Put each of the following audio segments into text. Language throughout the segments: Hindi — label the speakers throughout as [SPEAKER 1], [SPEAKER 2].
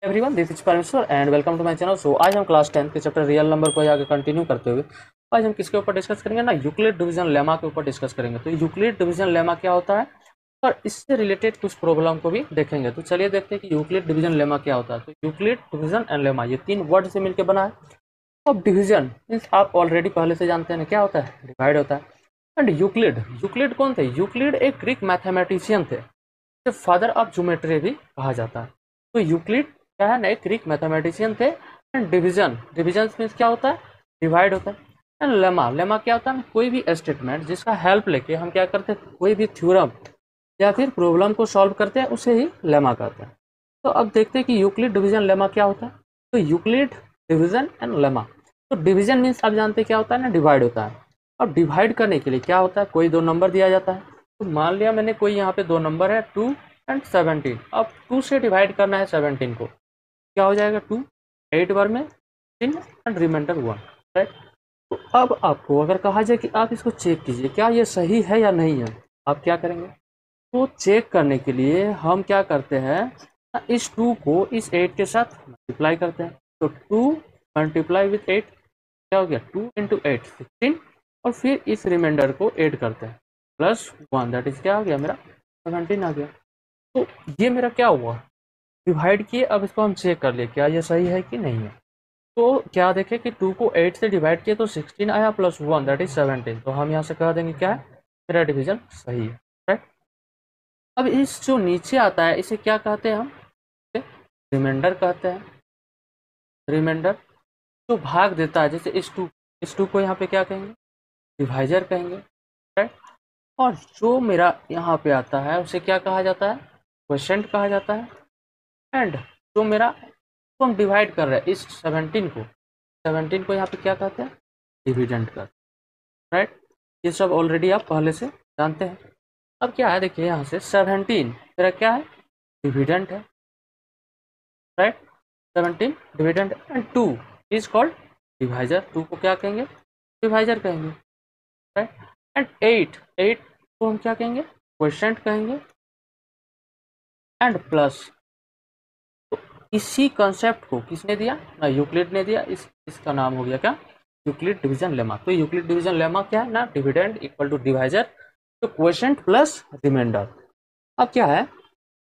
[SPEAKER 1] Everyone, this is Parmeshwar and welcome to my channel. So आज हम क्लास 10 के चैप्टर रियल नंबर को आगे कंटिन्यू करते हुए आज हम किसके ऊपर डिस्कस करेंगे ना, यूक्लिड डिवीजन लेमा के ऊपर डिस्कस करेंगे। तो यूक्लिड डिवीजन लेमा क्या होता है और इससे रिलेटेड कुछ प्रॉब्लम को भी देखेंगे। तो चलिए देखते हैं कि यूक्लिड डिवीजन लेमा क्या होता है। तो यूक्लिड डिवीजन एंड लेमा ये तीन वर्ड से मिलकर बना है। अब डिवीजन मीन्स आप ऑलरेडी पहले से जानते हैं क्या होता है, डिवाइड होता है। एंड यूक्लिड, यूक्लिड कौन थे? यूक्लिड एक ग्रीक मैथमेटिशियन थे, फादर ऑफ ज्योमेट्री भी कहा जाता है। तो यूक्लिड क्या है ना, एक ग्रीक मैथमेटिशियन थे। एंड डिवीजन, डिवीजन मीन्स क्या होता है, डिवाइड होता है। एंड लेमा, लेमा क्या होता है, कोई भी स्टेटमेंट जिसका हेल्प लेके हम क्या करते हैं, कोई भी थ्योरम या फिर प्रॉब्लम को सॉल्व करते हैं, उसे ही लेमा कहते हैं। तो अब देखते हैं कि यूक्लिड डिवीजन लेमा क्या होता है। तो यूक्लिड डिवीजन एंड लेमा, तो डिवीजन मीन्स आप जानते हैं क्या होता है ना, डिवाइड होता है। अब डिवाइड करने के लिए क्या होता है, कोई दो नंबर दिया जाता है। तो मान लिया मैंने कोई यहाँ पे दो नंबर है 2 एंड 17। अब 2 से डिवाइड करना है 17 को, क्या हो जाएगा 2, 8 बार में 3 एंड रिमाइंडर 1, राइट। तो अब आपको अगर कहा जाए कि आप इसको चेक कीजिए क्या ये सही है या नहीं है, आप क्या करेंगे? तो चेक करने के लिए हम क्या करते हैं, इस 2 को इस 8 के साथ मल्टीप्लाई करते हैं। तो 2 मल्टीप्लाई विथ 8 क्या हो गया, 2 इंटू 8 16, और फिर इस रिमाइंडर को ऐड करते हैं प्लस 1, दैट इज क्या आ गया मेरा 17 आ गया। तो ये मेरा क्या हुआ, डिवाइड किए। अब इसको हम चेक कर लिए क्या ये सही है कि नहीं है। तो क्या देखें कि 2 को 8 से डिवाइड किए तो 16 आया प्लस 1 दैट इज 17। तो हम यहाँ से कह देंगे क्या है, मेरा डिवीजन सही है, राइट। अब इस जो नीचे आता है इसे क्या कहते हैं हम, रिमाइंडर कहते हैं। रिमाइंडर जो भाग देता है, जैसे इस टू को यहाँ पे क्या कहेंगे, डिवाइजर कहेंगे, राइट। और जो मेरा यहाँ पे आता है उसे क्या कहा जाता है, क्वोशिएंट कहा जाता है। एंड जो मेरा तो हम डिवाइड कर रहे हैं इस 17 को यहाँ पे क्या कहते हैं, डिविडेंड कहते हैं, राइट। ये सब ऑलरेडी आप पहले से जानते हैं। अब क्या है देखिए, यहाँ से 17 मेरा क्या है, डिविडेंड है, right. 17 dividend and 2 is called divisor. 2 को क्या कहेंगे, डिवाइजर कहेंगे, राइट। एंड 8 को हम क्या कहेंगे, क्वोशिएंट कहेंगे। एंड प्लस, तो इसी कॉन्सेप्ट को किसने दिया ना, यूक्लिड ने दिया। इसका नाम हो गया क्या, यूक्लिड डिवीजन लेमा। तो यूक्लिड डिवीजन लेमा क्या है ना, डिविडेंड इक्वल टू डिवाइजर, तो क्वोशिएंट प्लस रिमाइंडर। अब क्या है,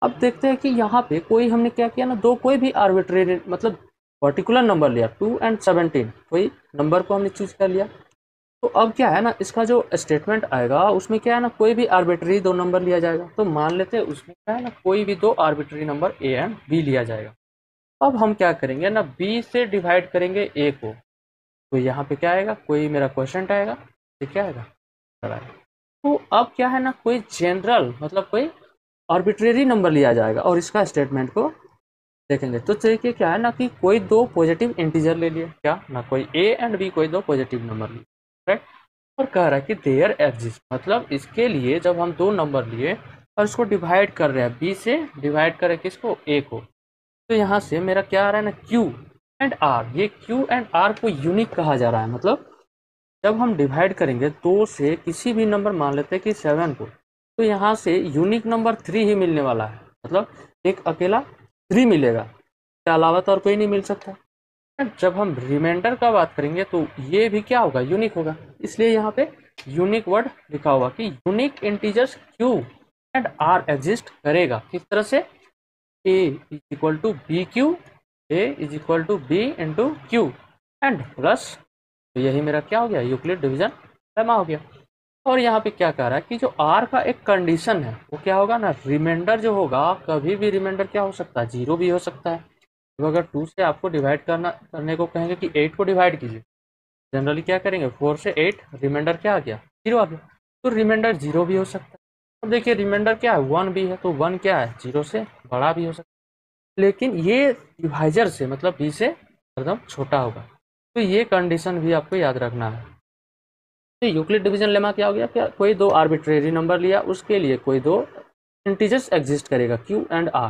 [SPEAKER 1] अब देखते हैं कि यहाँ पे कोई हमने क्या किया ना, दो कोई भी आर्बिट्रेरी मतलब पर्टिकुलर नंबर लिया 2 एंड 17, कोई नंबर को हमने चूज कर लिया। तो अब क्या है ना, इसका जो स्टेटमेंट आएगा उसमें क्या है ना, कोई भी आर्बिट्री दो नंबर लिया जाएगा। तो मान लेते हैं उसमें क्या है ना, कोई भी दो arbitrary number A and B लिया जाएगा। अब हम क्या करेंगे ना, बी से डिवाइड करेंगे ए को। तो यहाँ पे क्या आएगा, कोई मेरा क्वेश्चन आएगा, ये क्या आएगा, तो अब क्या है ना, कोई जनरल मतलब कोई आर्बिट्रेरी नंबर लिया जाएगा और इसका स्टेटमेंट को देखेंगे। तो देखिए क्या है ना, कि कोई दो पॉजिटिव इंटीजर ले लिए, क्या ना, कोई ए एंड बी कोई दो पॉजिटिव नंबर लिए, राइट। और कह रहा है कि देयर एग्जिस्ट, मतलब इसके लिए जब हम दो नंबर लिए और इसको डिवाइड कर रहे हैं, बी से डिवाइड करें किसको, ए को। तो यहाँ से मेरा क्या आ रहा है ना, क्यू एंड आर। ये क्यू एंड आर को यूनिक कहा जा रहा है। मतलब जब हम डिवाइड करेंगे 2 से किसी भी नंबर, मान लेते हैं कि 7 को, तो यहाँ से यूनिक नंबर 3 ही मिलने वाला है। मतलब एक अकेला 3 मिलेगा, इसके अलावा तो और कोई नहीं मिल सकता। जब हम रिमाइंडर का बात करेंगे तो ये भी क्या होगा, यूनिक होगा। इसलिए यहाँ पे यूनिक वर्ड लिखा हुआ कि unique integers Q and R exist करेगा। किस तरह से, A is equal to B Q, A is equal to B into Q and plus, तो यही मेरा क्या हो गया, यूक्लिड डिवीजन लेमा हो गया। और यहाँ पे क्या कह रहा है कि जो आर का एक कंडीशन है वो क्या होगा ना, रिमाइंडर जो होगा कभी भी रिमाइंडर क्या हो सकता है, 0 भी हो सकता है। तो अगर 2 से आपको डिवाइड करने को कहेंगे कि 8 को डिवाइड कीजिए, जनरली क्या करेंगे, 4 से 8 रिमाइंडर क्या आ गया, 0 आ गया। तो रिमाइंडर 0 भी हो सकता है। अब देखिए रिमाइंडर क्या है, 1 भी है, तो 1 क्या है, 0 से बड़ा भी हो सकता है। लेकिन ये डिवाइजर से मतलब बी से एकदम छोटा होगा। तो ये कंडीशन भी आपको याद रखना है। तो यूक्लिड डिवीजन लेमा क्या हो गया, क्या कोई दो आर्बिट्रेरी नंबर लिया, उसके लिए कोई दो इंटीजर्स एग्जिस्ट करेगा, Q and R.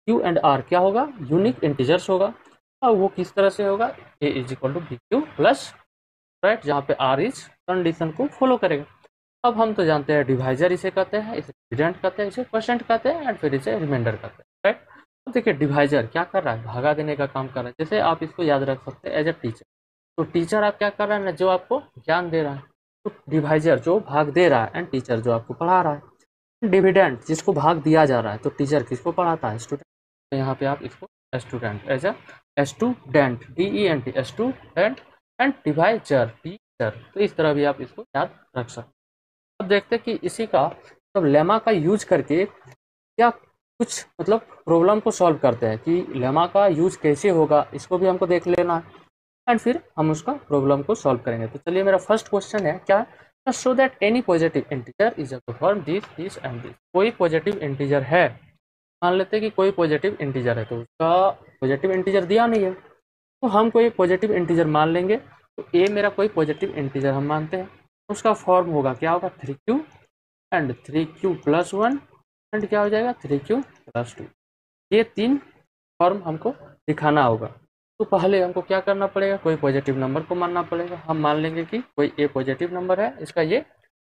[SPEAKER 1] Q and R क्या होगा, यूनिक इंटीजर्स होगा। और वो किस तरह से होगा, A is equal to B Q plus, right, जहाँ पे आर इज कंडीशन को फॉलो करेगा। अब हम तो जानते हैं डिवाइजर इसे कहते हैं, इसे डिविडेंड कहते हैं, इसे क्वोशिएंट कहते हैं एंड फिर इसे रिमाइंडर कहते हैं, राइट। अब देखिए डिवाइजर क्या कर रहा है, भागा देने का काम कर रहा है। जैसे आप इसको याद रख सकते हैं एज ए टीचर, तो टीचर आप क्या कर रहा है ना, जो आपको ज्ञान दे रहा है, तो डिवाइजर जो भाग दे रहा है, एंड टीचर जो आपको पढ़ा रहा है। डिविडेंड जिसको भाग दिया जा रहा है, तो टीचर किसको पढ़ाता है, स्टूडेंट। तो यहाँ पे आप इसको student as a student, DENT student, and divisor teacher, तो इस तरह भी आप इसको याद रख सकते हैं। अब देखते हैं कि इसी का मतलब लेमा का यूज करके क्या कुछ मतलब प्रॉब्लम को सॉल्व करते हैं, कि लेमा का यूज कैसे होगा, इसको भी हमको देख लेना है, एंड फिर हम उसका प्रॉब्लम को सॉल्व करेंगे। तो चलिए मेरा फर्स्ट क्वेश्चन है क्या, show that any positive integer is of the form this and this. कोई पॉजिटिव इंटीजर है, मान लेते हैं कि कोई पॉजिटिव इंटीजर है, तो उसका पॉजिटिव इंटीजर दिया नहीं है, तो हम कोई पॉजिटिव इंटीजर मान लेंगे। तो ए मेरा कोई पॉजिटिव इंटीजर हम मानते हैं, उसका फॉर्म होगा क्या होगा, 3q एंड 3q+1 एंड क्या हो जाएगा 3q+2। ये तीन फॉर्म हमको दिखाना होगा। तो पहले हमको क्या करना पड़ेगा, कोई पॉजिटिव नंबर को मानना पड़ेगा। हम मान लेंगे कि कोई ए पॉजिटिव नंबर है, इसका ये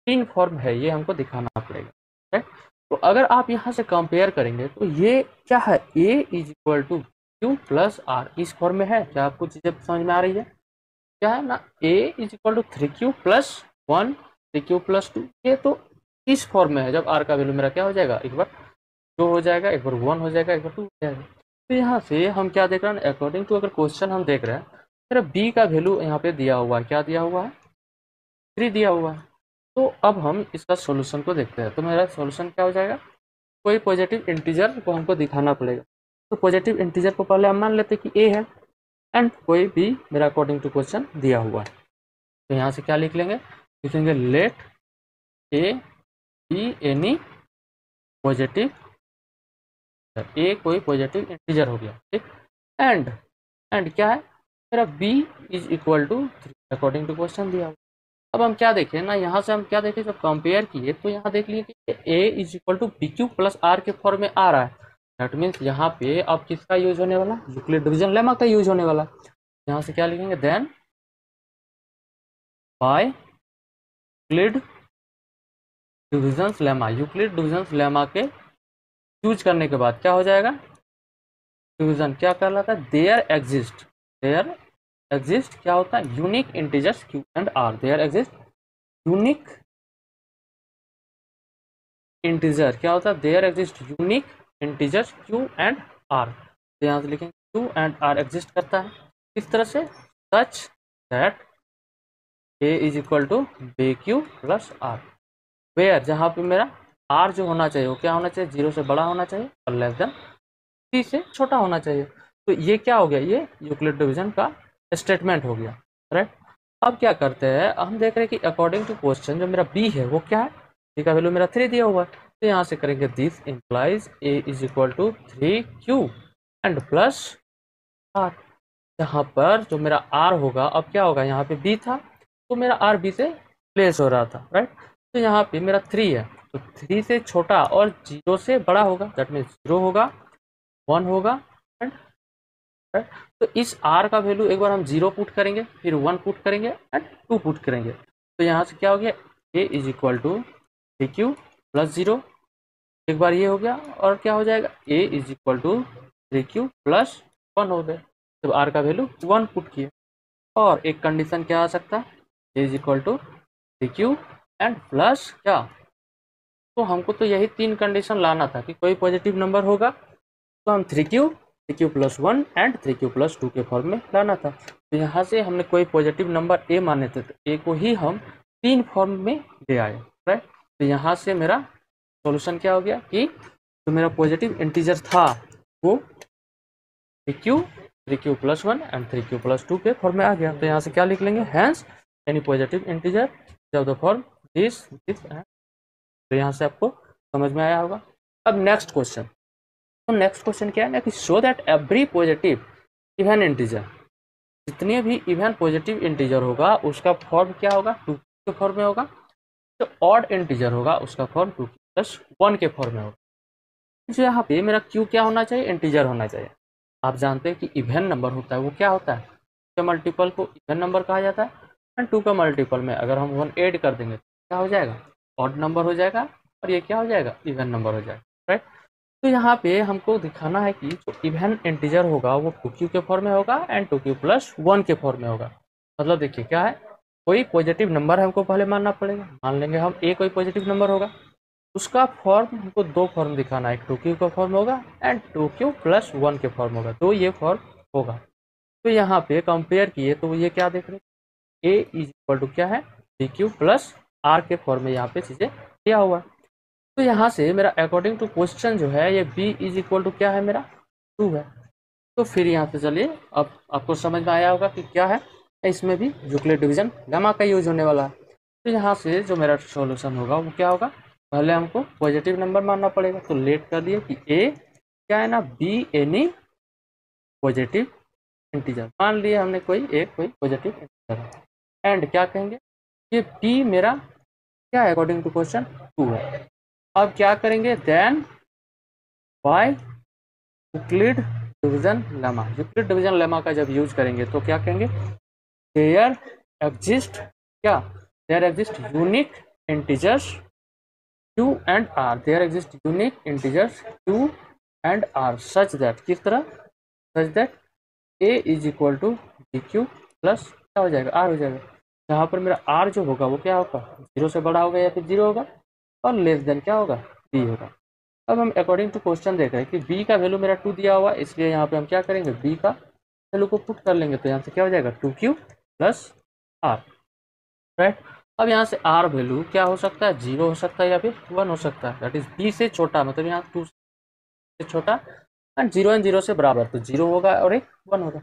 [SPEAKER 1] तीन फॉर्म है, ये हमको दिखाना पड़ेगा, राइट। तो अगर आप यहाँ से कंपेयर करेंगे तो ये क्या है, ए इज इक्वल टू q+r इस फॉर्म में है। क्या आपको चीज़ें समझ में आ रही है, क्या है ना, ए is equal to 3q+1 3q+2, ये तो इस फॉर्म में है। जब आर का वैल्यू मेरा क्या हो जाएगा, एक बार 2 हो जाएगा, एक बार 1 हो जाएगा, एक बार 2 हो जाएगा। तो यहाँ से हम क्या देख रहे हैं, अकॉर्डिंग टू अगर क्वेश्चन हम देख रहे हैं, मेरा बी का वैल्यू यहाँ पे दिया हुआ है, क्या दिया हुआ है, 3 दिया हुआ है। तो अब हम इसका सॉल्यूशन को देखते हैं। तो मेरा सॉल्यूशन क्या हो जाएगा, कोई पॉजिटिव इंटीजर को हमको दिखाना पड़ेगा। तो पॉजिटिव इंटीजर को पहले हम मान लेते हैं कि ए है, एंड कोई भी मेरा अकॉर्डिंग टू क्वेश्चन दिया हुआ है। तो यहाँ से क्या लिख लेंगे, लिखेंगे let A B any positive, A कोई पॉजिटिव इंटीजर हो गया, ठीक। एंड क्या है मेरा b is equal to 3 according to question दिया हुआ। अब हम क्या देखें ना, यहाँ से हम क्या देखें, जब कंपेयर किए तो यहाँ देख लिए कि a is equal to BQ+R के फॉर्म में आ रहा है। दैट मीन्स यहाँ पे अब किसका यूज होने वाला, यूक्लिड डिवीजन लेमा का यूज होने वाला। यहाँ से क्या लिखेंगे, then by Euclid division lemma, Euclid division lemma के यूज करने के बाद क्या हो जाएगा, डिवीजन क्या कहलाता है, देयर एग्जिस्ट क्या होता है, unique integers q and r, there exist unique integer क्या होता है, there exist unique integers q and r। तो यहाँ से लिखेंगे q एंड r एग्जिस्ट करता है इस तरह से, such that a is equal to bq+r, where जहाँ पे मेरा r जो होना चाहिए वो क्या होना चाहिए, 0 से बड़ा होना चाहिए और लेस देन 3 से छोटा होना चाहिए। तो ये क्या हो गया, ये यूक्लिड डिवीजन का स्टेटमेंट हो गया, राइट। अब क्या करते हैं, हम देख रहे हैं कि अकॉर्डिंग टू क्वेश्चन जो मेरा बी है वो क्या है, बी का वैल्यू मेरा 3 दिया हुआ है। तो यहाँ से करेंगे this implies A is equal to 3q and plus r, जहाँ पर जो मेरा r होगा, अब क्या होगा, यहाँ पे b था तो मेरा r b से प्लेस हो रहा था, राइट। तो यहाँ पे मेरा 3 है, तो 3 से छोटा और 0 से बड़ा होगा, दैट मीन्स 0 होगा, 1 होगा, एंड तो इस r का वैल्यू एक बार हम 0 पुट करेंगे, फिर 1 पुट करेंगे एंड 2 पुट करेंगे। तो यहाँ से क्या हो गया, a is equal to 3q+0, एक बार ये हो गया, और क्या हो जाएगा, a is equal to 3q+1 हो गया। जब r का वैल्यू 1 पुट किए, और एक कंडीशन क्या आ सकता है, a is equal to 3q and plus क्या, तो हमको तो यही तीन कंडीशन लाना था कि कोई पॉजिटिव नंबर होगा तो हम 3q+1 एंड 3q+2 के फॉर्म में लाना था। तो यहाँ से हमने कोई पॉजिटिव नंबर ए माने थे, तो ए को ही हम तीन फॉर्म में ले आए, राइट। तो यहाँ से मेरा सॉल्यूशन क्या हो गया कि जो मेरा पॉजिटिव इंटीजर था वो 3q+1 एंड 3q+2 के फॉर्म में आ गया। तो यहाँ से क्या लिख लेंगे, हैंस एनी पॉजिटिव इंटीजर जब द फॉर्म दिस एंड। तो यहाँ से आपको समझ में आया होगा। अब नेक्स्ट क्वेश्चन, तो नेक्स्ट क्वेश्चन क्या है ना कि show that every positive even integer, जितने भी इवन पॉजिटिव इंटीजर होगा उसका फॉर्म क्या होगा, 2 के फॉर्म में होगा। जो ऑड इंटीजर होगा उसका फॉर्म 2q+1 के फॉर्म में होगा। जो यहाँ पे मेरा q क्या होना चाहिए, इंटीजर होना चाहिए। आप जानते हैं कि इवन नंबर होता है वो क्या होता है, 2 के मल्टीपल को इवन नंबर कहा जाता है, एंड 2 का मल्टीपल में अगर हम 1 ऐड कर देंगे तो क्या हो जाएगा, ऑड नंबर हो जाएगा, और ये क्या हो जाएगा, इवन नंबर हो जाएगा, राइट। तो यहाँ पे हमको दिखाना है कि जो इवन इंटीजर होगा वो 2q के फॉर्म में होगा एंड 2q प्लस 1 के फॉर्म में होगा। मतलब देखिए क्या है, कोई पॉजिटिव नंबर हमको पहले मानना पड़ेगा। मान लेंगे हम ए कोई पॉजिटिव नंबर होगा, उसका फॉर्म हमको दो फॉर्म दिखाना है, एक 2q का फॉर्म होगा एंड 2q प्लस 1 के फॉर्म होगा, तो ये फॉर्म होगा। तो यहाँ पे कंपेयर किए तो ये क्या देख रहे हैं, ए इज इक्वल टू क्या है, dq प्लस r के फॉर्म में यहाँ पे चीज़ें दिया हुआ है। तो यहाँ से मेरा अकॉर्डिंग टू क्वेश्चन जो है ये b इज इक्वल टू क्या है, मेरा 2 है। तो फिर यहाँ पे चलिए अब आपको समझ में आया होगा कि क्या है, इसमें भी यूक्लिड डिवीजन लेमा का यूज होने वाला है। तो यहाँ से जो मेरा सॉल्यूशन होगा वो क्या होगा, पहले हमको पॉजिटिव नंबर मानना पड़ेगा। तो लेट कर दिए कि a क्या है ना, b एनी पॉजिटिव इंटीजर, मान लिए हमने कोई पॉजिटिव इंटीजर है। एंड क्या कहेंगे, ये p मेरा क्या है अकॉर्डिंग टू क्वेश्चन 2 है। अब क्या करेंगे, then by Euclid division lemma. Euclid division lemma का जब यूज करेंगे तो क्या कहेंगे, देयर एग्जिस्ट क्या, there exist unique integers q and r, there exist unique integers q and r such that, किस तरह, such that a is equal to dq plus क्या हो जाएगा, r हो जाएगा। यहाँ पर मेरा r जो होगा वो क्या होगा, 0 से बड़ा होगा या फिर 0 होगा, और लेस देन क्या होगा, b होगा। अब हम अकॉर्डिंग टू क्वेश्चन देख रहे हैं कि b का वैल्यू मेरा 2 दिया हुआ है, इसलिए यहाँ पे हम क्या करेंगे, b का वैल्यू को पुट कर लेंगे। तो यहाँ से क्या हो जाएगा 2q प्लस r, राइट। अब यहाँ से r वैल्यू क्या हो सकता है, 0 हो सकता है या फिर 1 हो सकता है, दैट इज b से छोटा, मतलब यहाँ 2 से छोटा एंड 0 एंड 0 से बराबर, तो 0 होगा और एक 1 होगा।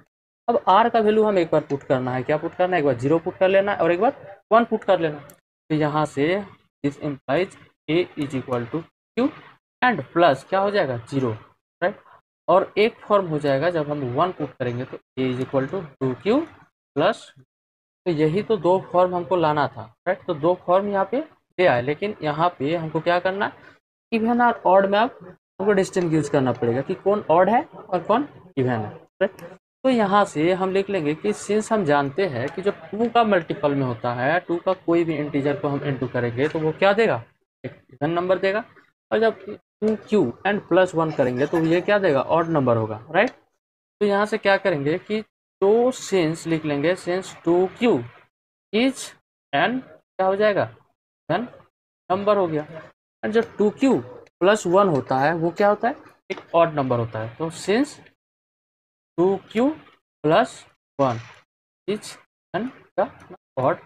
[SPEAKER 1] अब r का वैल्यू हम एक बार पुट करना है, क्या पुट करना है, एक बार 0 पुट कर लेना है और एक बार 1 पुट कर लेना। तो यहाँ से this implies a is equal to q and plus क्या हो जाएगा 0, राइट। और एक फॉर्म हो जाएगा जब हम 1 पुट करेंगे तो a is equal to 2q plus, तो यही तो दो फॉर्म हमको लाना था, राइट। तो दो फॉर्म यहाँ पे ले आए, लेकिन यहाँ पे हमको क्या करना है, इवन और ऑड में आप हमको डिस्टिंग्विश करना पड़ेगा कि कौन ऑड है और कौन इवन है, राइट। तो यहाँ से हम लिख लेंगे कि सिंस हम जानते हैं कि जब 2 का मल्टीपल में होता है, 2 का कोई भी इंटीजर को हम इनटू करेंगे तो वो क्या देगा, एक इवन नंबर देगा। और जब 2q एंड प्लस 1 करेंगे तो ये क्या देगा, ऑड नंबर होगा, राइट। तो यहाँ से क्या करेंगे कि तो सिंस लिख लेंगे, सिंस 2q इज एन क्या हो जाएगा, एन नंबर हो गया। एंड जो 2q प्लस 1 होता है वो क्या होता है, एक ऑड नंबर होता है। तो since 2q plus 1 is an का ऑड,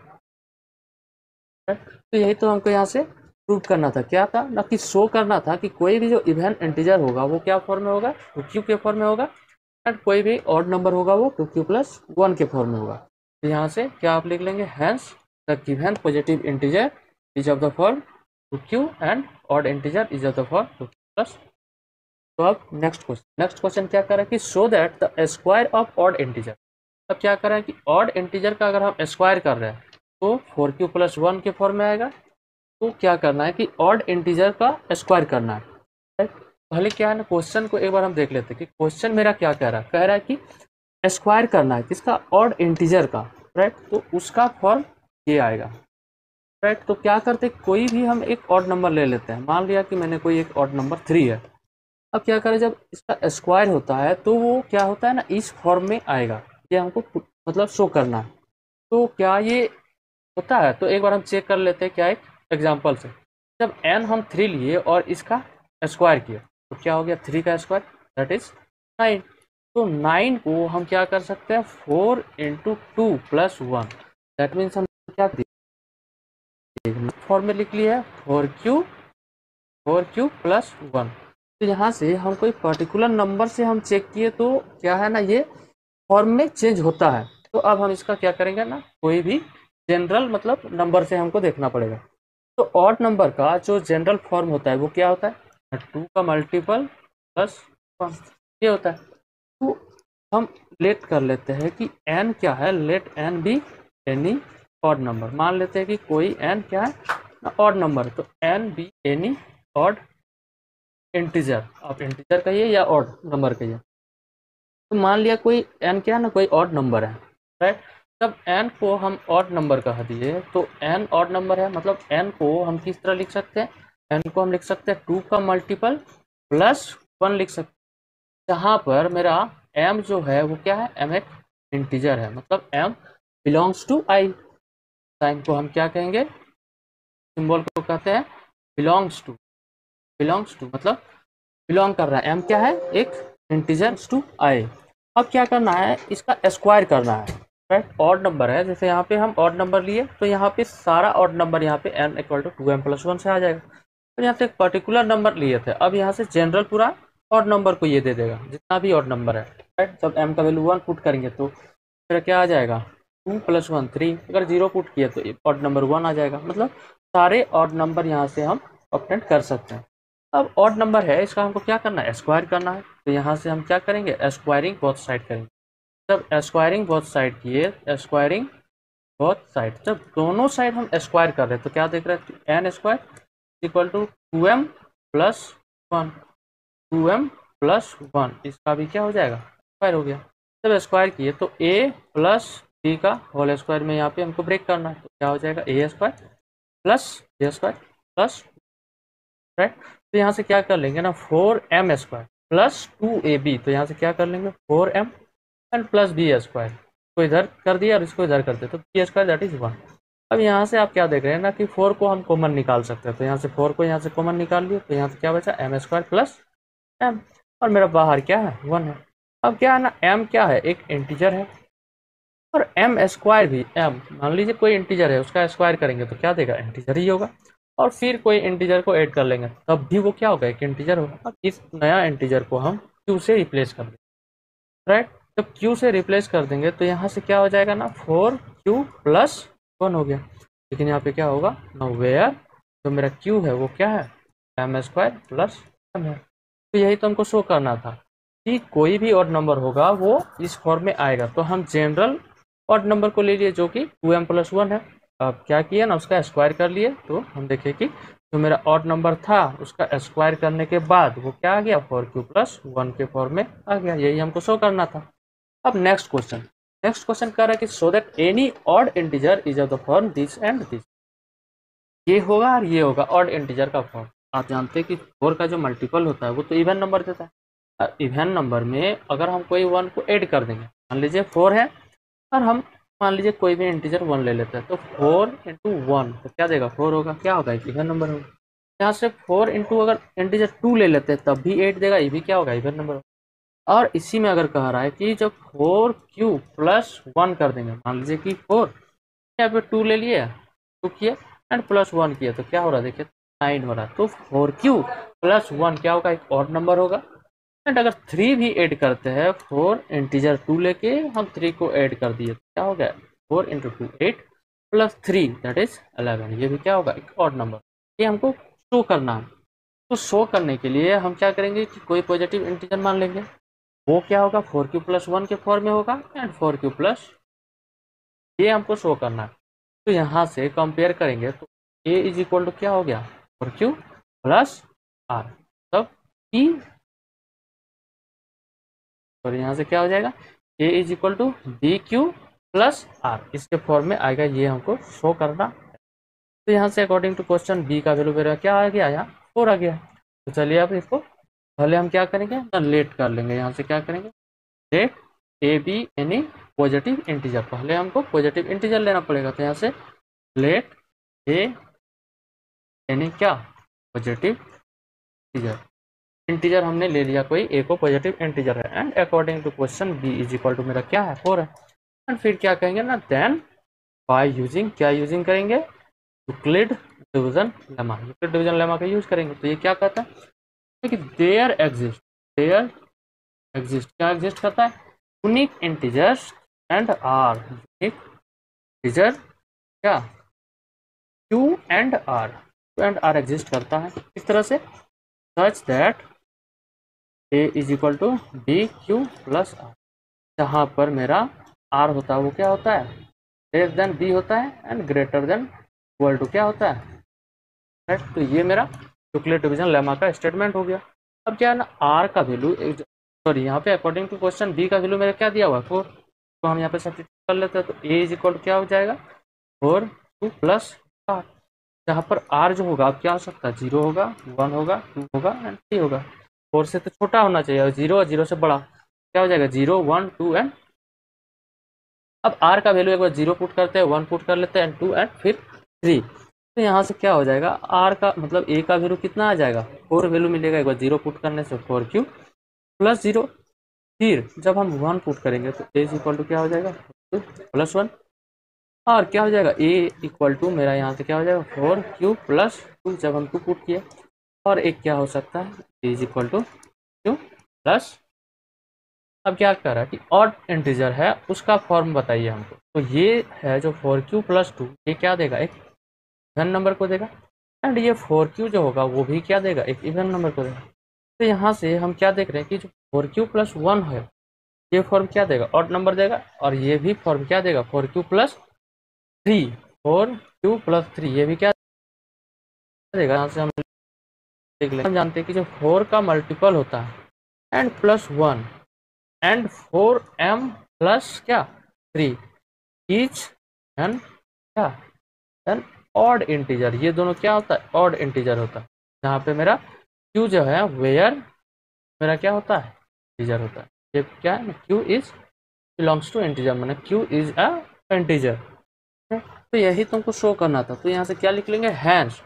[SPEAKER 1] तो यही तो हमको यहाँ से प्रूव करना था, क्या था ना, कि शो करना था कि कोई भी जो इवन इंटीजर होगा वो क्या फॉर्म में होगा, 2q के फॉर्म में होगा, एंड कोई भी ऑड नंबर होगा वो 2q प्लस 1 के फॉर्म में होगा। तो यहाँ से क्या आप लिख लेंगे, hence the given positive integer is of the form 2q and odd integer is of the form 2q plus. तो अब नेक्स्ट क्वेश्चन क्या कर रहा है कि show that the square of odd integer. अब क्या कर रहा है कि ऑड इंटीजर का अगर हम स्क्वायर कर रहे हैं तो 4q प्लस 1 के फॉर्म में आएगा। तो क्या करना है कि ऑड इंटीजर का स्क्वायर करना है, राइट। पहले क्या है ना, क्वेश्चन को एक बार हम देख लेते हैं कि क्वेश्चन मेरा क्या कह रहा है, कह रहा है कि स्क्वायर करना है किसका, ऑड इंटीजर का, राइट। तो उसका फॉर्म ये आएगा, राइट। तो क्या करते, कोई भी हम एक ऑड नंबर ले लेते हैं, मान लिया कि मैंने कोई एक ऑड नंबर 3 है। अब क्या करें, जब इसका स्क्वायर होता है तो वो क्या होता है ना, इस फॉर्म में आएगा, ये हमको मतलब शो करना है। तो क्या ये होता है, तो एक बार हम चेक कर लेते हैं, क्या एक एग्जाम्पल से। जब n हम 3 लिए और इसका स्क्वायर किया तो क्या हो गया, 3 का स्क्वायर दैट इज 9। तो 9 को हम क्या कर सकते हैं, 4 इंटू 2 प्लस 1, दैट मीन्स हम क्या फॉर्म में लिख लिया है 4q प्लस 1। तो यहाँ से हम कोई पर्टिकुलर नंबर से हम चेक किए तो क्या है ना, ये फॉर्म में चेंज होता है। तो अब हम इसका क्या करेंगे ना, कोई भी जनरल मतलब नंबर से हमको देखना पड़ेगा। तो ऑड नंबर का जो जनरल फॉर्म होता है वो क्या होता है, 2 का मल्टीपल प्लस 1, ये होता है। तो हम लेट कर लेते हैं कि n क्या है, let n be any odd number. मान लेते हैं कि कोई n क्या है, ऑड नंबर, तो n be any odd integer, आप इंटीजर कहिए या ऑड नंबर कहिए। तो मान लिया कोई n क्या है ना, कोई ऑड नंबर है, राइट। जब n को हम ऑड नंबर कह दिए तो n ऑड नंबर है, मतलब n को हम किस तरह लिख सकते हैं, n को हम लिख सकते हैं 2 का मल्टीपल प्लस वन लिख सकते हैं, जहाँ पर मेरा m जो है वो क्या है, m एक इंटीजर है, मतलब m belongs to i। Sign को हम क्या कहेंगे, सिंबल को कहते हैं बिलोंग्स टू। बिलोंग्स टू मतलब बिलोंग कर रहा है, m क्या है, एक इंटीजर टू i। अब क्या करना है, इसका स्क्वायर करना है, राइट। ऑड नंबर है, जैसे यहाँ पे हम ऑड नंबर लिए तो यहाँ पे सारा ऑड नंबर यहाँ पे n इक्वल टू 2m+1 से आ जाएगा। तो यहाँ से एक पर्टिकुलर नंबर लिए थे, अब यहाँ से जनरल पूरा ऑड नंबर को ये दे देगा, जितना भी ऑड नंबर है, राइट। जब m का वैल्यू 1 पुट करेंगे तो फिर क्या आ जाएगा, 2+1 3। अगर 0 पुट किया तो ऑड नंबर 1 आ जाएगा, मतलब सारे ऑड नंबर यहाँ से हम ऑब्टेन कर सकते हैं। अब ऑड नंबर है, इसका हमको क्या करना है, स्क्वायर करना है। तो यहाँ से हम क्या करेंगे, स्क्वायरिंग बोथ साइड करेंगे। जब स्क्वायरिंग बोथ साइड किए, स्क्वायरिंग बोथ साइड, जब दोनों साइड हम स्क्वायर कर रहे हैं तो क्या देख रहे हैं, N square equal to 2m+1, 2m+1, इसका भी क्या हो जाएगा, स्क्वायर हो गया। जब स्क्वायर किए तो a प्लस b का होल स्क्वायर में यहाँ पे हमको ब्रेक करना है, तो क्या हो जाएगा, a square plus b square plus, right. तो यहाँ से क्या कर लेंगे ना, 4m स्क्वायर प्लस 2ab, तो यहाँ से क्या कर लेंगे 4m and plus B square को इधर कर दिया और इसको इधर कर दिया, तो बी स्क्वायर दैट इज 1। अब यहाँ से आप क्या देख रहे हैं ना कि 4 को हम कॉमन निकाल सकते हैं, तो यहाँ से 4 को यहाँ से कॉमन निकाल लिए, तो यहाँ से क्या बचा, m स्क्वायर प्लस m, और मेरा बाहर क्या है, 1 है। अब क्या है ना, m क्या है, एक इंटीजर है, और m स्क्वायर भी, m मान लीजिए कोई इंटीजर है, उसका स्क्वायर करेंगे तो क्या देगा, इंटीजर ही होगा। और फिर कोई इंटीजर को ऐड कर लेंगे तब भी वो क्या होगा, एक इंटीजर होगा। अब इस नया इंटीजर को हम q से रिप्लेस कर देंगे, राइट। जब q से रिप्लेस कर देंगे तो यहाँ से क्या हो जाएगा ना, 4q+1 हो गया। लेकिन यहाँ पे क्या होगा ना, वेयर जो मेरा q है वो क्या है, m स्क्वायर प्लस m है। तो यही तो हमको शो करना था कि कोई भी ऑड नंबर होगा वो इस फॉर्म में आएगा। तो हम जनरल ऑड नंबर को ले लिए जो कि 2m+1 है। अब क्या किया ना, उसका स्क्वायर कर लिए, तो हम देखें कि जो मेरा ऑड नंबर था उसका स्क्वायर करने के बाद वो क्या आ गया, 4q+1 के फॉर्म में आ गया। यही हमको शो करना था। अब नेक्स्ट क्वेश्चन कह रहा है कि so that any odd integer is of the form this and this. ये होगा और ये होगा ऑड इंटीजर का फॉर्म। आप जानते हैं कि 4 का जो मल्टीपल होता है वो तो इवन नंबर देता है। इवन नंबर में अगर हम कोई 1 को ऐड कर देंगे, मान लीजिए 4 है और हम मान लीजिए कोई भी इंटीजर 1 ले लेते हैं, तो 4 × 1 तो क्या देगा, 4 होगा, क्या होगा, एक इवन नंबर होगा। यहाँ से 4 × अगर इंटीजर 2 ले लेते हैं तब भी 8 देगा, ये भी क्या होगा, इवन नंबर होगा। और इसी में अगर कह रहा है कि जब 4q+1 कर देंगे, मान लीजिए कि 4 यहाँ पे 2 ले लिए, 2 किए एंड +1 किया, तो क्या हो रहा है, देखिए 9 हो रहा है। तो 4q+1 क्या होगा, एक ऑड नंबर होगा। एंड अगर 3 भी ऐड करते हैं, 4 इंटीजर 2 लेके हम 3 को ऐड कर दिए, तो क्या हो गया, 4 × 2 8 प्लस 3 दैट इज 11। ये भी क्या होगा, एक ऑड नंबर। ये हमको शो करना है। तो शो करने के लिए हम क्या करेंगे कि कोई पॉजिटिव इंटीजर मान लेंगे, वो क्या होगा, 4q+1 के फॉर्म में होगा एंड 4q+, ये हमको शो करना है। तो यहाँ से कंपेयर करेंगे तो a इज इक्वल टू क्या हो गया, 4q+r, तब p, और यहाँ से क्या हो जाएगा, a is equal to bq+r, इसके फॉर्म में आएगा। ये हमको शो करना है। तो यहाँ से अकॉर्डिंग टू क्वेश्चन b का वैल्यू मेरा क्या आ गया, यहाँ 4 आ गया। तो चलिए अब इसको पहले हम क्या करेंगे ना, लेट कर लेंगे। यहाँ से क्या करेंगे, let A B any positive integer, पहले हमको पॉजिटिव इंटीजर लेना पड़ेगा। तो यहाँ से लेट ए एनी क्या, पॉजिटिव इंटीजर। इंटीजर हमने ले लिया कोई, ए को पॉजिटिव इंटीजर है, and according to question B is equal to मेरा क्या है, 4 है। एंड फिर क्या कहेंगे ना, देन बाय यूजिंग, क्या यूजिंग करेंगे, Euclid division lemma. Euclid division lemma का यूज करेंगे। तो ये क्या कहता है कि देयर एग्जिस्ट क्या एग्जिस्ट करता है, unique integers and R, unique integer क्या, q एंड आर एग्जिस्ट करता है। इस तरह से such that a is equal to bq+r, जहाँ पर मेरा r होता है वो क्या होता है, लेस देन b होता है and greater than equal to क्या होता है, राइट। तो ये मेरा यूक्लिड डिवीजन लेमा का स्टेटमेंट हो गया। अब क्या है ना, r का वैल्यू, सॉरी यहाँ पे अकॉर्डिंग टू क्वेश्चन b का वैल्यू मेरा क्या दिया हुआ है, 4, तो हम यहाँ पे सब्स्टिट्यूट कर लेते हैं। तो a इज इक्वल टू क्या हो जाएगा, 4q+r, जहाँ पर r जो होगा अब क्या हो सकता है, 0 होगा, 1 होगा, 2 होगा एंड 3 होगा। 4 से तो छोटा होना चाहिए, और 0 और 0 से बड़ा, क्या हो जाएगा 0 1 2 एंड अब r का वैल्यू एक बार 0 पुट करते हैं, 1 पुट कर लेते हैं, एंड 2 एंड फिर 3। तो यहाँ से क्या हो जाएगा, r का मतलब a का वैल्यू कितना आ जाएगा, 4 वैल्यू मिलेगा, एक बार 0 पुट करने से 4 क्यूब प्लस 0। फिर जब हम 1 पुट करेंगे तो a इक्वल टू क्या हो जाएगा प्लस 1, और क्या हो जाएगा a इक्वल टू मेरा यहाँ से क्या हो जाएगा 4 क्यूब प्लस 2, जब हम 2 पुट किए, और एक क्या हो सकता है a is equal to Q plus, अब क्या कर रहा है कि ऑड इंटीजर है उसका फॉर्म बताइए हमको, तो ये है जो 4 क्यू प्लस 2, ये क्या देगा एक इवन नंबर को देगा, एंड ये 4 क्यू जो होगा वो भी क्या देगा एक इवन नंबर को देगा। तो यहाँ से हम क्या देख रहे हैं कि जो 4 क्यू प्लस 1 है ये फॉर्म क्या देगा ऑड नंबर देगा, और ये भी फॉर्म क्या देगा 4 क्यू प्लस 3, 4 क्यू प्लस 3 ये भी क्या देगा। यहाँ से हम देख लेंगे, हम जानते हैं कि जो 4 का मल्टीपल होता है and plus 1 and 4m plus क्या 3 ईच एन क्या एन ऑड इंटीजर, ये दोनों क्या होता है ऑड इंटीजर होता है, जहाँ पे मेरा q जो है वेयर मेरा क्या होता है इंटीजर होता है, ये क्या है q is belongs to integer, मैंने q इज अ इंटीजर। तो यही तुमको शो करना था, तो यहाँ से क्या लिख लेंगे हैंस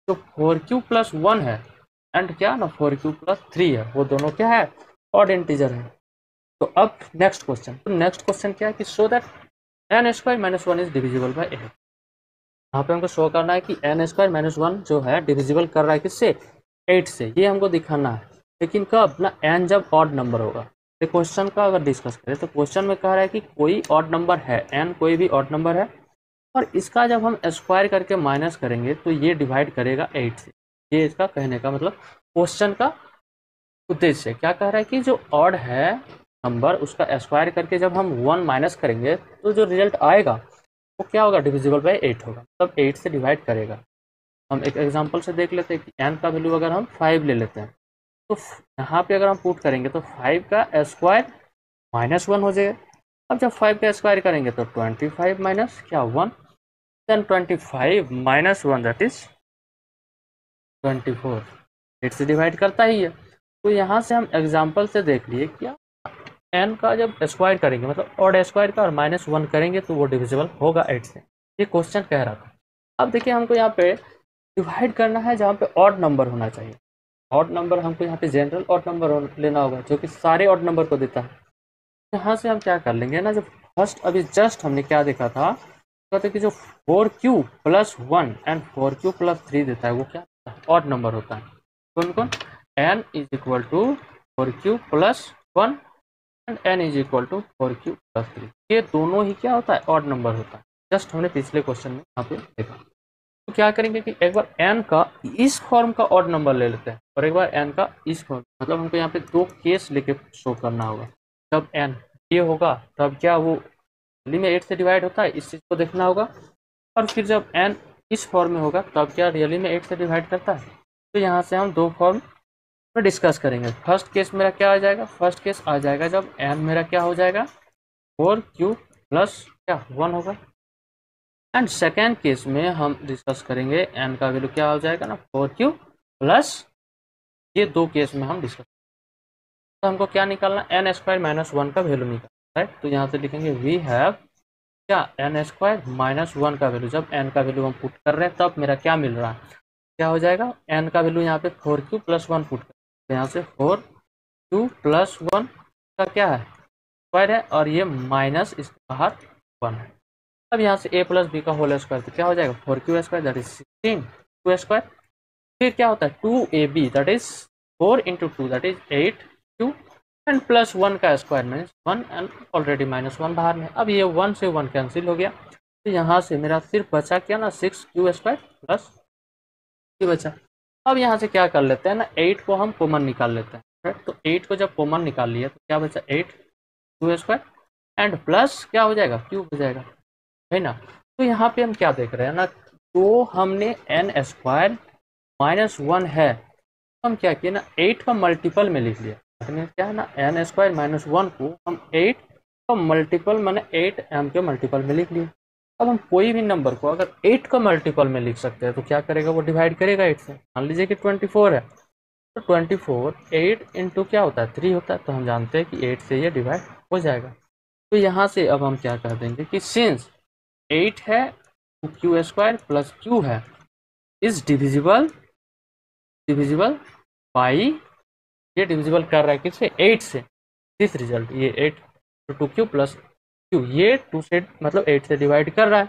[SPEAKER 1] जो 4 क्यू प्लस 1 है एंड क्या ना 4 क्यू प्लस 3 है वो दोनों क्या है ऑड इंटीजर है। तो अब नेक्स्ट क्वेश्चन, तो नेक्स्ट क्वेश्चन क्या है कि show that N square minus 1 is divisible by 8। यहाँ पे हमको शो करना है कि एन स्क्वायर माइनस 1 जो है डिविजिबल कर रहा है किससे 8 से, ये हमको दिखाना है, लेकिन कब ना एन जब ऑड नंबर होगा। तो क्वेश्चन का अगर डिस्कस करें तो क्वेश्चन में कह रहा है कि कोई ऑड नंबर है, एन कोई भी ऑड नंबर है, और इसका जब हम स्क्वायर करके माइनस करेंगे तो ये डिवाइड करेगा 8 से। ये इसका कहने का मतलब क्वेश्चन का उद्देश्य क्या कह रहा है कि जो ऑड है नंबर उसका स्क्वायर करके जब हम 1 माइनस करेंगे तो जो रिजल्ट आएगा वो क्या होगा डिविजिबल बाय 8 होगा, मतलब 8 से डिवाइड करेगा। हम एक एग्जांपल से देख लेते हैं कि n का वैल्यू अगर हम 5 ले लेते हैं तो यहाँ पे अगर हम पुट करेंगे तो 5 का स्क्वायर माइनस 1 हो जाएगा। अब जब 5 का स्क्वायर करेंगे तो 25 माइनस क्या 1, देन 25 माइनस 1 दैट इज 24, 8 से डिवाइड करता ही है। तो यहाँ से हम एग्जाम्पल से देख लिए क्या n का जब स्क्वायर करेंगे मतलब ऑड स्क्वायर का और माइनस 1 करेंगे तो वो डिविजिबल होगा 8 से, ये क्वेश्चन कह रहा था। अब देखिए हमको यहाँ पे डिवाइड करना है जहाँ पे ऑड नंबर होना चाहिए, ऑड नंबर हमको यहाँ पे जनरल ऑड नंबर लेना होगा जो कि सारे ऑड नंबर को देता है। यहाँ से हम क्या कर लेंगे ना, जब फर्स्ट अभी जस्ट हमने क्या देखा था, कहते कि जो 4 Q plus 1 and 4 Q plus 3 देता है वो क्या ऑड नंबर होता है। कौन कौन n is equal to 4 Q plus 1 and n is equal to 4 Q plus 3, ये दोनों ही क्या होता है ऑड नंबर होता है। जस्ट हमने पिछले क्वेश्चन में यहाँ पे देखा। तो क्या करेंगे कि एक बार n का इस फॉर्म का ऑड नंबर ले लेते हैं और एक बार n का इस फॉर्म, मतलब हमको यहाँ पे दो केस लेके शो करना होगा। जब n ये होगा तब क्या वो रियली में 8 से डिवाइड होता है, इस चीज़ को देखना होगा, और फिर जब n इस फॉर्म में होगा तब क्या रियली में 8 से डिवाइड करता है। तो यहाँ से हम दो फॉर्म में डिस्कस करेंगे। फर्स्ट केस मेरा क्या आ जाएगा, फर्स्ट केस आ जाएगा जब n मेरा क्या हो जाएगा 4 क्यू प्लस क्या 1 होगा, एंड सेकेंड केस में हम डिस्कस करेंगे n का वैल्यू क्या हो जाएगा ना 4 क्यू प्लस, ये दो केस में हम डिस्कस। तो हमको क्या निकालना n स्क्वायर माइनस 1 का वैल्यू निकालना, राइट। तो यहाँ से लिखेंगे वी हैव क्या n स्क्वायर माइनस 1 का वैल्यू, जब n का वैल्यू हम पुट कर रहे हैं तब मेरा क्या मिल रहा है, क्या हो जाएगा n का वैल्यू यहाँ पे 4 क्यू प्लस 1 पुट कर, तो यहाँ से 4 क्यू प्लस 1 का क्या है स्क्वायर है, और ये माइनस इसके बाहर 1 है। अब यहाँ से a प्लस बी का होल स्क्वायर तो क्या हो जाएगा 4 Q square that is 16 Q square, फिर क्या होता है 2ab that is 4 into 2 that is 8 Q, and plus 1 का square means 1 and already minus 1 बाहर में। अब ये 1 से 1 कैंसिल हो गया, तो यहाँ से मेरा सिर्फ बचा क्या ना 6 क्यू स्क्वायर प्लस क्यू बचा। अब यहाँ से क्या कर लेते हैं ना 8 को हम कॉमन निकाल लेते हैं, राइट। तो 8 को जब कॉमन निकाल लिया तो क्या बचा 8 क्यू स्क्वायर एंड प्लस क्या हो जाएगा क्यूब हो जाएगा, है ना। तो यहाँ पे हम क्या देख रहे हैं ना, तो हमने n स्क्वायर माइनस 1 है, तो हम क्या किए ना 8 का मल्टीपल में लिख लिया, क्या है ना n स्क्वायर माइनस 1 को हम 8 का मल्टीपल मैंने 8m के मल्टीपल में लिख लिया। अब हम कोई भी नंबर को अगर 8 का मल्टीपल में लिख सकते हैं तो क्या करेगा वो डिवाइड करेगा 8 से। मान लीजिए कि 24 है तो 24 8 इंटू क्या होता है 3 होता है, तो हम जानते हैं कि 8 से ये डिवाइड हो जाएगा। तो यहाँ से अब हम क्या कर देंगे कि सिंस 8 है तो क्यू स्क्वायर प्लस क्यू है इज डिविजिबल बाई, ये डिविजिबल कर रहा है किससे 8 से, दिस रिजल्ट ये 8 तो 2q प्लस क्यू ये 2 से मतलब 8 से डिवाइड कर रहा है।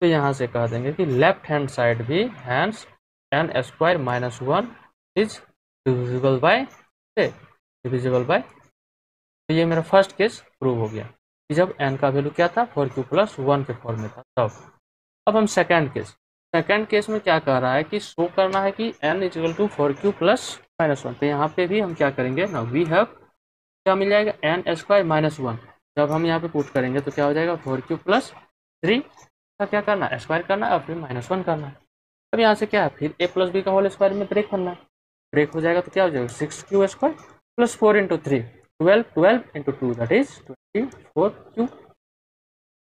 [SPEAKER 1] तो यहाँ से कह देंगे कि लेफ्ट हैंड साइड भी hence N square minus 1 is divisible by तो ये मेरा फर्स्ट केस प्रूव हो गया कि जब n का वैल्यू क्या था 4q प्लस 1 के फॉर्म में था तब। अब हम सेकंड केस में क्या कह रहा है कि शो करना है कि n equal to 4q plus minus 1। तो यहाँ पे भी हम क्या करेंगे ना, वी हैव क्या मिल जाएगा एन स्क्वायर माइनस 1। जब हम यहाँ पे पुट करेंगे तो क्या हो जाएगा 4q प्लस 3 का क्या करना है स्क्वायर करना है और फिर -1 करना है। अब यहाँ से क्या है फिर a प्लस बी का होल स्क्वायर में ब्रेक करना है, ब्रेक हो जाएगा तो क्या हो जाएगा 6q square plus 4 into 3 12 into 2 that is 24q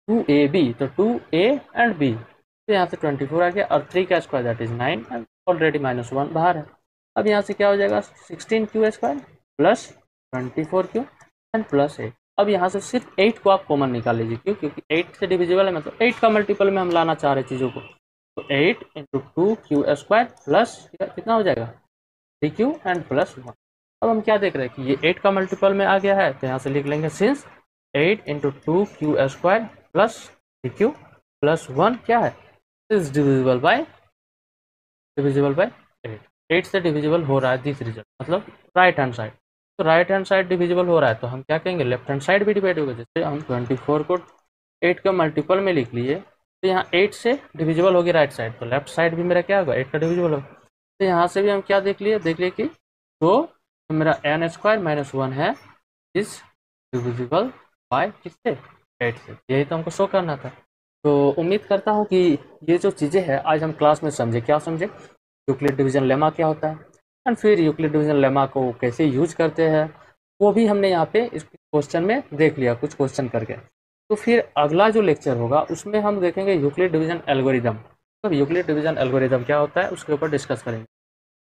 [SPEAKER 1] 2ab तो 2a एंड b। तो यहाँ से 24 आ गया और 3 का square that is 9 and already -1 बाहर है। अब यहाँ से क्या हो जाएगा 16q square plus 24q and plus 8। अब यहाँ से सिर्फ 8 को आप कॉमन निकाल लीजिए, क्यों क्योंकि 8 से डिविजिबल है, मतलब 8 का मल्टीपल में हम लाना चाह रहे चीज़ों को। तो 8 इंटू 2q स्क्वायर प्लस कितना हो जाएगा 3q एंड प्लस 1। अब हम क्या देख रहे हैं कि ये 8 का मल्टीपल में आ गया है, तो यहाँ से लिख लेंगे since 8 into 2q square plus 3q plus 1 क्या है इज डिविजिबल बाय 8 से डिविजिबल हो रहा है दिस रिजल्ट, मतलब राइट हैंड साइड। तो राइट हैंड साइड डिविजिबल हो रहा है तो हम क्या कहेंगे लेफ्ट हैंड साइड भी डिवाइड होगा। जैसे हम 24 को 8 का मल्टीपल में लिख लिए तो यहाँ 8 से डिविजिबल होगी राइट साइड, तो लेफ्ट साइड भी मेरा क्या होगा 8 का डिविजिबल होगा। तो यहाँ से भी हम क्या देख लिए कि तो मेरा एन स्क्वायर माइनस 1 है इज डिविजिबल बाय किससे 8 से, यही तो हमको शो करना था। तो उम्मीद करता हूँ कि ये जो चीज़ें हैं आज हम क्लास में समझे, क्या समझे यूक्लिड डिवीजन लेमा क्या होता है एंड फिर यूक्लिड डिवीजन लेमा को कैसे यूज करते हैं वो भी हमने यहाँ पे इस क्वेश्चन में देख लिया कुछ क्वेश्चन करके। तो फिर अगला जो लेक्चर होगा उसमें हम देखेंगे यूक्लिड डिवीजन एल्गोरिदम, मतलब यूक्लिड डिवीजन एल्गोरिदम क्या होता है उसके ऊपर डिस्कस करेंगे।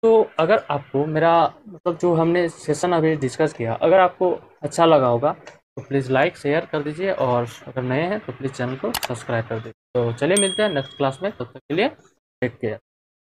[SPEAKER 1] तो अगर आपको मेरा मतलब जो हमने सेशन अभी डिस्कस किया अगर आपको अच्छा लगा होगा तो प्लीज़ लाइक शेयर कर दीजिए और अगर नए हैं तो प्लीज़ चैनल को सब्सक्राइब कर दीजिए। तो चलिए मिलते हैं नेक्स्ट क्लास में, तब तक के लिए टेक केयर।